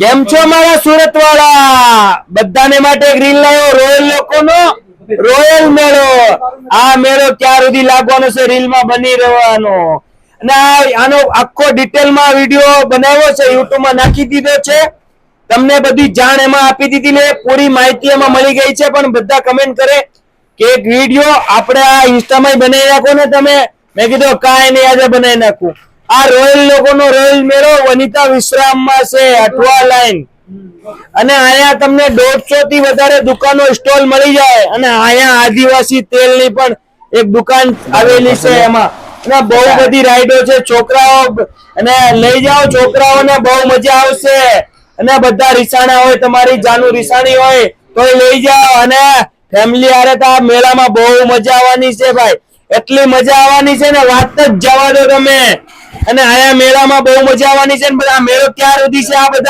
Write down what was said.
કેમ છો મારા સુરત વાળા? બધાને માટે એક રીલ લાવ્યો રોયલ લોકોનો રોયલ મેળો. આ મેળો ક્યાં સુધી લાગવાનો છે રીલ માં બની રહેવાનો. અને આનો આખો ડિટેલમાં વિડીયો બનાવ્યો છે, યુટ્યુબ માં નાખી દીધો છે. તમને બધી જાણ એમાં આપી દીધી ને પૂરી માહિતી એમાં મળી ગઈ છે. પણ બધા કમેન્ટ કરે કે એક વિડીયો આપણે આ ઇન્સ્ટામાં બનાવી નાખો ને તમે. મેં કીધું કાંઈ નહીં, આજે બનાવી નાખું. આ રોયલ લોકોનો રોયલ મેળો વનિતા વિશ્રામમાં છે, અઠવા લાઈન. અને અહીંયા તમને 150 થી વધારે દુકાનો સ્ટોલ મળી જાય. અને અહીંયા આદિવાસી તેલની પણ એક દુકાન આવેલી છે એમાં. અને બહુ બધી રાઈડો છે. છોકરાઓ અને લઈ જાઓ, છોકરાઓને બહુ મજા આવશે. અને બધા રીસાણા હોય, તમારી જાનુ રીસાણી હોય તો લઈ જાઓ. અને ફેમિલી હારે તો આ મેળામાં બહુ મજા આવવાની છે ભાઈ. એટલી મજા આવવાની છે ને વાત જ જવા દો તમે. અને આયા મેળામાં બહુ મજા આવવાની છે ને. બધા મેળો ક્યાં સુધી છે આ બધા